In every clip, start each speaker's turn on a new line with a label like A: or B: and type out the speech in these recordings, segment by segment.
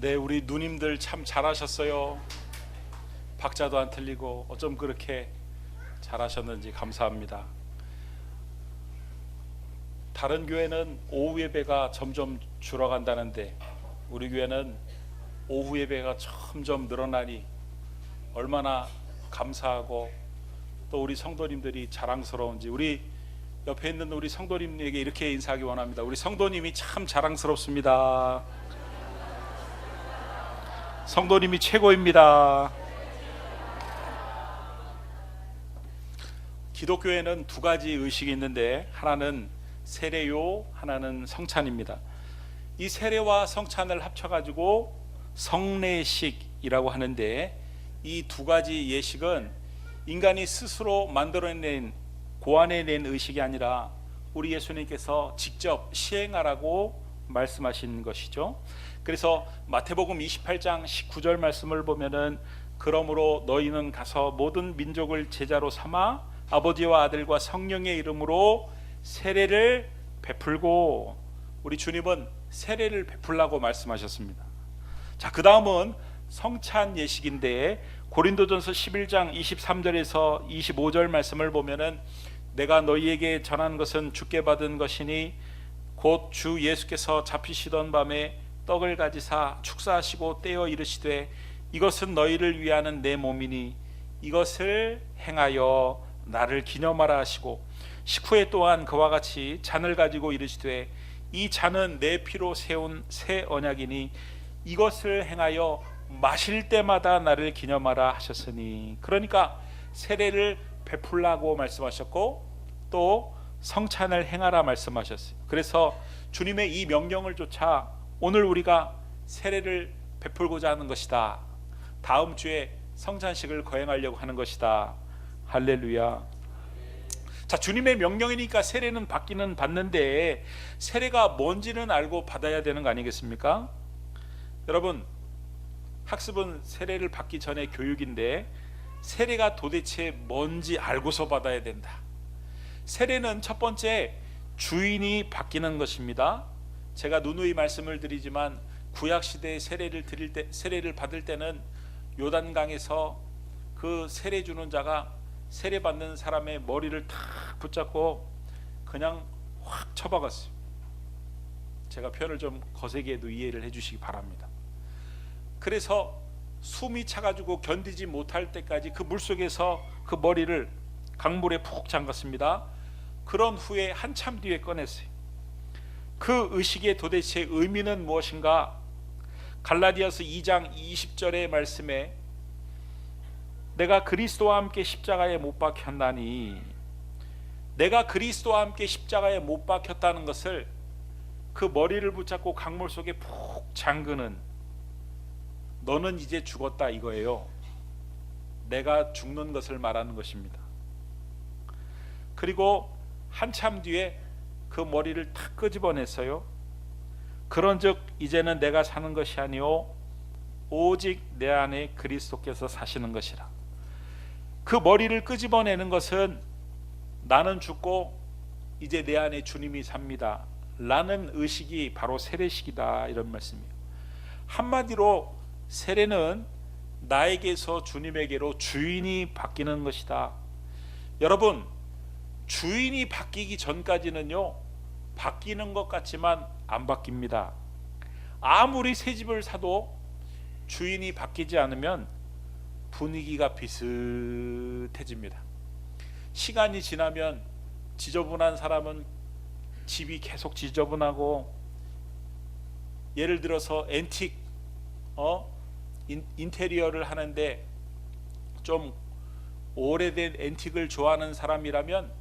A: 네, 우리 누님들 참 잘하셨어요. 박자도 안 틀리고 어쩜 그렇게 잘하셨는지 감사합니다. 다른 교회는 오후 예배가 점점 줄어간다는데 우리 교회는 오후 예배가 점점 늘어나니 얼마나 감사하고 또 우리 성도님들이 자랑스러운지, 우리 옆에 있는 우리 성도님에게 이렇게 인사하기 원합니다. 우리 성도님이 참 자랑스럽습니다. 성도님이 최고입니다. 기독교에는 두 가지 의식이 있는데 하나는 세례요, 하나는 성찬입니다. 이 세례와 성찬을 합쳐가지고 성례식이라고 하는데, 이 두 가지 예식은 인간이 스스로 만들어낸, 고안해낸 의식이 아니라 우리 예수님께서 직접 시행하라고 말씀하신 것이죠. 그래서 마태복음 28장 19절 말씀을 보면은, 그러므로 너희는 가서 모든 민족을 제자로 삼아 아버지와 아들과 성령의 이름으로 세례를 베풀고, 우리 주님은 세례를 베풀라고 말씀하셨습니다. 자, 그 다음은 성찬 예식인데 고린도전서 11장 23절에서 25절 말씀을 보면은, 내가 너희에게 전한 것은 주께 받은 것이니 곧 주 예수께서 잡히시던 밤에 떡을 가지사 축사하시고 떼어 이르시되 이것은 너희를 위하는 내 몸이니 이것을 행하여 나를 기념하라 하시고, 식후에 또한 그와 같이 잔을 가지고 이르시되 이 잔은 내 피로 세운 새 언약이니 이것을 행하여 마실 때마다 나를 기념하라 하셨으니. 그러니까 세례를 베풀라고 말씀하셨고 또 성찬을 행하라 말씀하셨어요. 그래서 주님의 이 명령을 쫓아 오늘 우리가 세례를 베풀고자 하는 것이다. 다음 주에 성찬식을 거행하려고 하는 것이다. 할렐루야. 자, 주님의 명령이니까 세례는 받기는 받는데 세례가 뭔지는 알고 받아야 되는 거 아니겠습니까? 여러분, 학습은 세례를 받기 전에 교육인데 세례가 도대체 뭔지 알고서 받아야 된다. 세례는 첫 번째, 주인이 바뀌는 것입니다. 제가 누누이 말씀을 드리지만 구약시대에 세례를 받을 때는 요단강에서 그 세례 주는 자가 세례 받는 사람의 머리를 탁 붙잡고 그냥 확 쳐박았어요. 제가 표현을 좀 거세게 해도 이해를 해주시기 바랍니다. 그래서 숨이 차가지고 견디지 못할 때까지 그 물속에서 그 머리를 강물에 푹 잠갔습니다. 그런 후에 한참 뒤에 꺼냈어요. 그 의식의 도대체 의미는 무엇인가? 갈라디아서 2장 20절의 말씀에 내가 그리스도와 함께 십자가에 못 박혔나니, 내가 그리스도와 함께 십자가에 못 박혔다는 것을 그 머리를 붙잡고 강물 속에 푹 잠그는, 너는 이제 죽었다 이거예요. 내가 죽는 것을 말하는 것입니다. 그리고 한참 뒤에 그 머리를 탁 끄집어냈어요. 그런즉 이제는 내가 사는 것이 아니오 오직 내 안에 그리스도께서 사시는 것이라. 그 머리를 끄집어내는 것은 나는 죽고 이제 내 안에 주님이 삽니다 라는 의식이 바로 세례식이다, 이런 말씀이에요. 한마디로 세례는 나에게서 주님에게로 주인이 바뀌는 것이다. 여러분, 주인이 바뀌기 전까지는요, 바뀌는 것 같지만 안 바뀝니다. 아무리 새 집을 사도 주인이 바뀌지 않으면 분위기가 비슷해집니다. 시간이 지나면 지저분한 사람은 집이 계속 지저분하고, 예를 들어서 앤틱 인테리어를 하는데 좀 오래된 앤틱을 좋아하는 사람이라면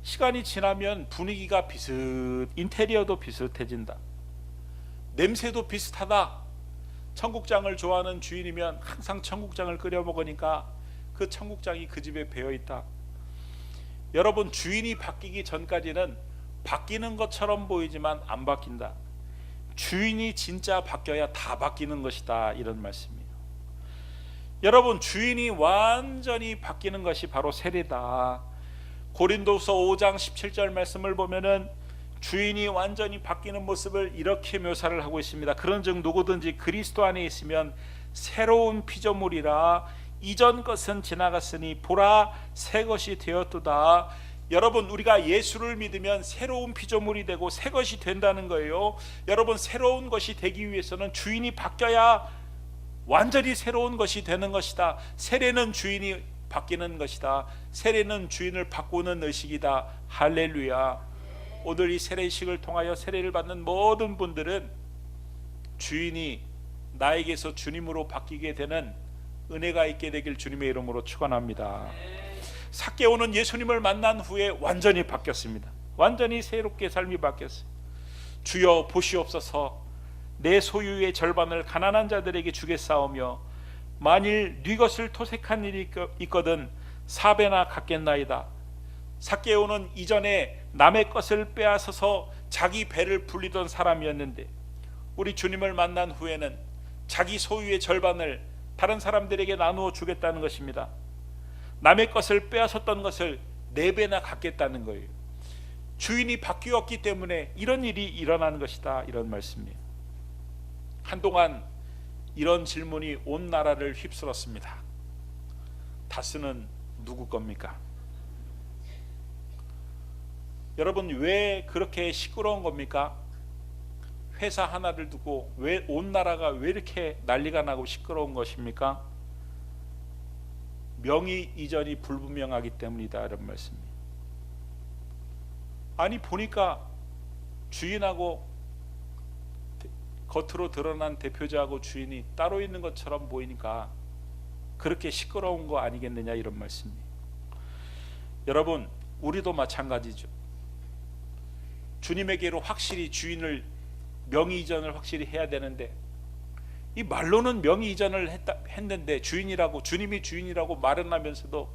A: 시간이 지나면 분위기가 인테리어도 비슷해진다. 냄새도 비슷하다. 청국장을 좋아하는 주인이면 항상 청국장을 끓여 먹으니까 그 청국장이 그 집에 배어 있다. 여러분, 주인이 바뀌기 전까지는 바뀌는 것처럼 보이지만 안 바뀐다. 주인이 진짜 바뀌어야 다 바뀌는 것이다, 이런 말씀이에요. 여러분, 주인이 완전히 바뀌는 것이 바로 세례다. 고린도서 5장 17절 말씀을 보면은 주인이 완전히 바뀌는 모습을 이렇게 묘사를 하고 있습니다. 그런즉 누구든지 그리스도 안에 있으면 새로운 피조물이라 이전 것은 지나갔으니 보라 새 것이 되었도다. 여러분, 우리가 예수를 믿으면 새로운 피조물이 되고 새 것이 된다는 거예요. 여러분, 새로운 것이 되기 위해서는 주인이 바뀌어야 완전히 새로운 것이 되는 것이다. 세례는 주인이 바뀌는 것이다. 세례는 주인을 바꾸는 의식이다. 할렐루야. 오늘 이 세례식을 통하여 세례를 받는 모든 분들은 주인이 나에게서 주님으로 바뀌게 되는 은혜가 있게 되길 주님의 이름으로 축원합니다. 삭개오는 예수님을 만난 후에 완전히 바뀌었습니다. 완전히 새롭게 삶이 바뀌었어요. 주여 보시옵소서, 내 소유의 절반을 가난한 자들에게 주겠사오며 만일 네 것을 토색한 일이 있거든 4배나 갚겠나이다. 삭개오는 이전에 남의 것을 빼앗아서 자기 배를 불리던 사람이었는데 우리 주님을 만난 후에는 자기 소유의 절반을 다른 사람들에게 나누어 주겠다는 것입니다. 남의 것을 빼앗았던 것을 4배나 갚겠다는 거예요. 주인이 바뀌었기 때문에 이런 일이 일어나는 것이다, 이런 말씀이에요. 한동안 이런 질문이 온 나라를 휩쓸었습니다. 다스는 누구 겁니까? 여러분, 왜 그렇게 시끄러운 겁니까? 회사 하나를 두고 왜 온 나라가 왜 이렇게 난리가 나고 시끄러운 것입니까? 명의 이전이 불분명하기 때문이다, 이런 말씀이에요. 아니, 보니까 주인하고 겉으로 드러난 대표자하고 주인이 따로 있는 것처럼 보이니까 그렇게 시끄러운 거 아니겠느냐, 이런 말씀이에요. 여러분, 우리도 마찬가지죠. 주님에게로 확실히 주인을 명의 이전을 확실히 해야 되는데 이 말로는 명의 이전을 했는데 주님이 주인이라고 말은 하면서도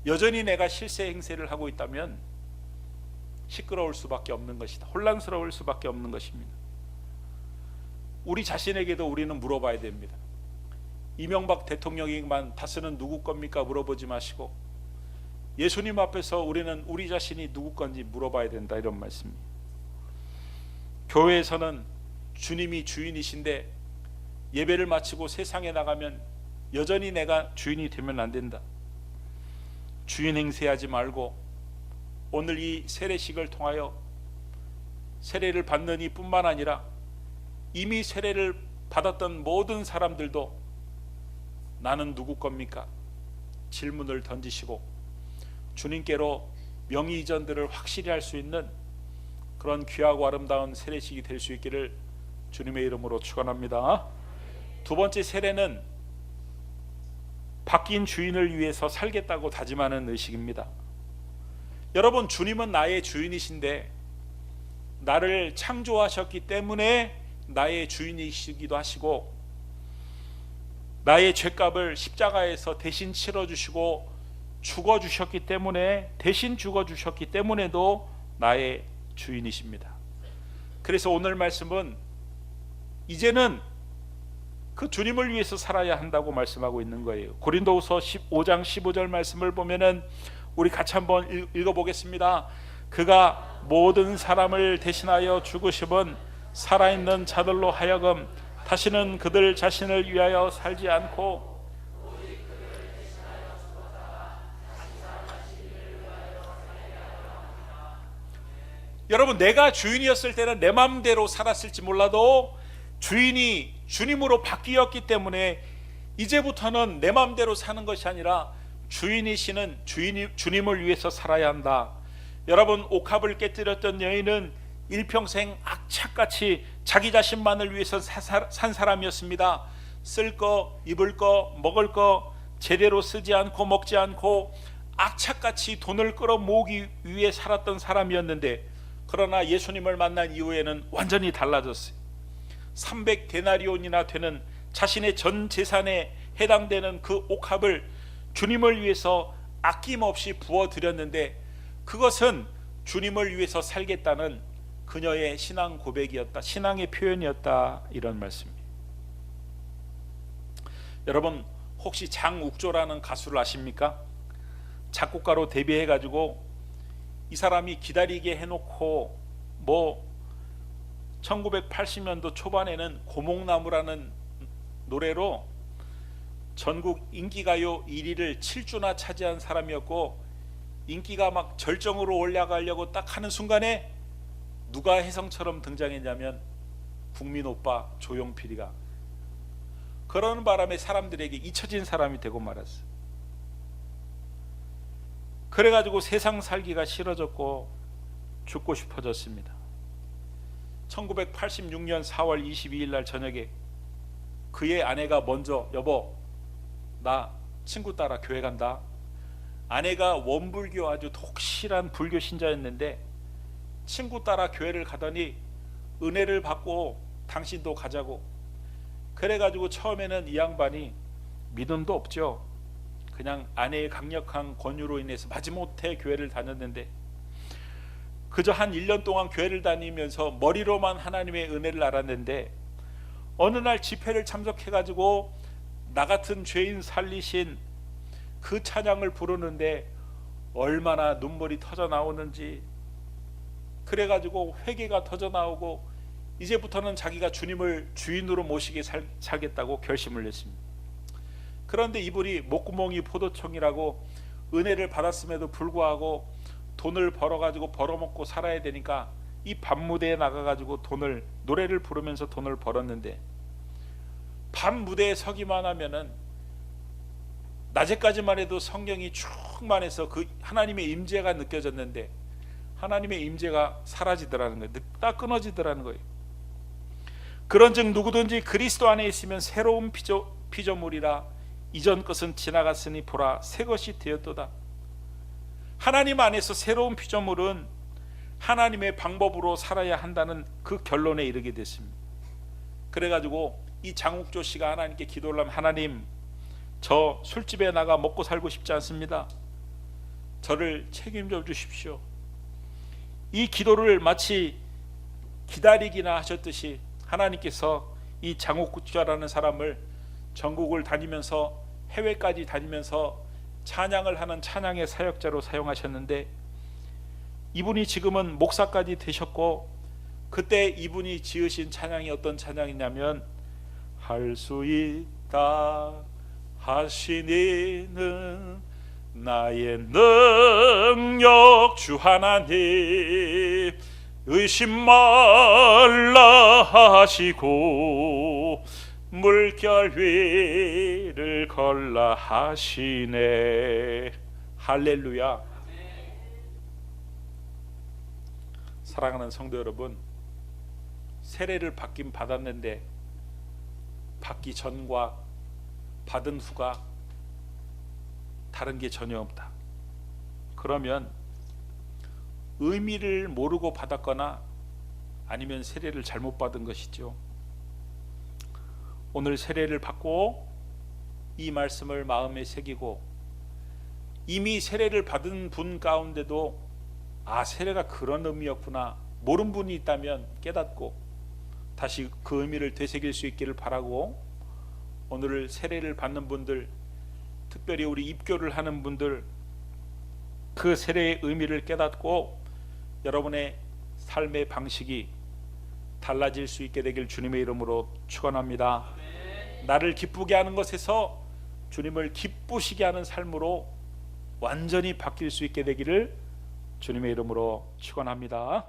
A: 여전히 내가 실세 행세를 하고 있다면 시끄러울 수밖에 없는 것이다. 혼란스러울 수밖에 없는 것입니다. 우리 자신에게도 우리는 물어봐야 됩니다. 이명박 대통령에게만 다스는 누구 겁니까? 물어보지 마시고 예수님 앞에서 우리는 우리 자신이 누구 건지 물어봐야 된다, 이런 말씀입니다. 교회에서는 주님이 주인이신데 예배를 마치고 세상에 나가면 여전히 내가 주인이 되면 안 된다. 주인 행세하지 말고 오늘 이 세례식을 통하여 세례를 받는 이뿐만 아니라 이미 세례를 받았던 모든 사람들도 나는 누구 겁니까? 질문을 던지시고 주님께로 명의 이전들을 확실히 할 수 있는 그런 귀하고 아름다운 세례식이 될 수 있기를 주님의 이름으로 축원합니다. 두 번째 세례는 바뀐 주인을 위해서 살겠다고 다짐하는 의식입니다. 여러분, 주님은 나의 주인이신데 나를 창조하셨기 때문에 나의 주인이시기도 하시고 나의 죄값을 십자가에서 대신 치러주시고 죽어주셨기 때문에 대신 죽어주셨기 때문에도 나의 주인이십니다. 그래서 오늘 말씀은 이제는 그 주님을 위해서 살아야 한다고 말씀하고 있는 거예요. 고린도후서 15장 15절 말씀을 보면은 우리 같이 한번 읽어보겠습니다. 그가 모든 사람을 대신하여 죽으심은 살아있는 자들로 하여금 다시는 그들 자신을 위하여 살지 않고 여러분, 내가 주인이었을 때는 내 마음대로 살았을지 몰라도 주인이 주님으로 바뀌었기 때문에 이제부터는 내 마음대로 사는 것이 아니라 주인이시는 주님을 위해서 살아야 한다. 여러분, 옥합을 깨뜨렸던 여인은 일평생 악착같이 자기 자신만을 위해서 산 사람이었습니다. 쓸 거, 입을 거, 먹을 거 제대로 쓰지 않고 먹지 않고 악착같이 돈을 끌어모으기 위해 살았던 사람이었는데 그러나 예수님을 만난 이후에는 완전히 달라졌어요. 300데나리온이나 되는 자신의 전 재산에 해당되는 그 옥합을 주님을 위해서 아낌없이 부어드렸는데 그것은 주님을 위해서 살겠다는 그녀의 신앙 고백이었다, 신앙의 표현이었다, 이런 말씀입니다. 여러분, 혹시 장욱조라는 가수를 아십니까? 작곡가로 데뷔해가지고 이 사람이 기다리게 해놓고 뭐 1980년도 초반에는 고목나무라는 노래로 전국 인기가요 1위를 7주나 차지한 사람이었고, 인기가 막 절정으로 올라가려고 딱 하는 순간에 누가 혜성처럼 등장했냐면 국민 오빠 조용필이가. 그러는 바람에 사람들에게 잊혀진 사람이 되고 말았어요. 그래가지고 세상 살기가 싫어졌고 죽고 싶어졌습니다. 1986년 4월 22일 날 저녁에 그의 아내가 먼저, 여보 나 친구 따라 교회 간다. 아내가 원불교 아주 독실한 불교 신자였는데 친구 따라 교회를 가더니 은혜를 받고 당신도 가자고. 그래가지고 처음에는 이 양반이 믿음도 없죠. 그냥 아내의 강력한 권유로 인해서 마지못해 교회를 다녔는데, 그저 한 1년 동안 교회를 다니면서 머리로만 하나님의 은혜를 알았는데, 어느 날 집회를 참석해가지고 나 같은 죄인 살리신 그 찬양을 부르는데 얼마나 눈물이 터져 나오는지. 그래가지고 회개가 터져 나오고 이제부터는 자기가 주님을 주인으로 모시게 살겠다고 결심을 했습니다. 그런데 이분이 목구멍이 포도청이라고 은혜를 받았음에도 불구하고 돈을 벌어가지고 벌어먹고 살아야 되니까 이 밤무대에 나가가지고 노래를 부르면서 돈을 벌었는데, 밤무대에 서기만 하면은 낮에까지만 해도 성령이 충만해서 그 하나님의 임재가 느껴졌는데 하나님의 임재가 사라지더라는 거예요. 딱 끊어지더라는 거예요. 그런즉 누구든지 그리스도 안에 있으면 새로운 피조물이라, 이전 것은 지나갔으니 보라 새 것이 되었도다. 하나님 안에서 새로운 피조물은 하나님의 방법으로 살아야 한다는 그 결론에 이르게 됐습니다. 그래가지고 이 장욱조 씨가 하나님께 기도를 하면, 하나님 저 술집에 나가 먹고 살고 싶지 않습니다. 저를 책임져 주십시오. 이 기도를 마치 기다리기나 하셨듯이 하나님께서 이 장욱조라는 사람을 전국을 다니면서 해외까지 다니면서 찬양을 하는 찬양의 사역자로 사용하셨는데, 이분이 지금은 목사까지 되셨고, 그때 이분이 지으신 찬양이 어떤 찬양이냐면, 할 수 있다 하시니는 나의 능력 주 하나님, 의심 말라 하시고 물결 위를 걸라 하시네. 할렐루야. 사랑하는 성도 여러분, 세례를 받긴 받았는데 받기 전과 받은 후가 다른 게 전혀 없다. 그러면 의미를 모르고 받았거나 아니면 세례를 잘못 받은 것이죠. 오늘 세례를 받고 이 말씀을 마음에 새기고, 이미 세례를 받은 분 가운데도 세례가 그런 의미였구나 모르는 분이 있다면 깨닫고 다시 그 의미를 되새길 수 있기를 바라고, 오늘 세례를 받는 분들, 특별히 우리 입교를 하는 분들, 그 세례의 의미를 깨닫고 여러분의 삶의 방식이 달라질 수 있게 되길 주님의 이름으로 축원합니다. 나를 기쁘게 하는 것에서 주님을 기쁘시게 하는 삶으로 완전히 바뀔 수 있게 되기를 주님의 이름으로 축원합니다.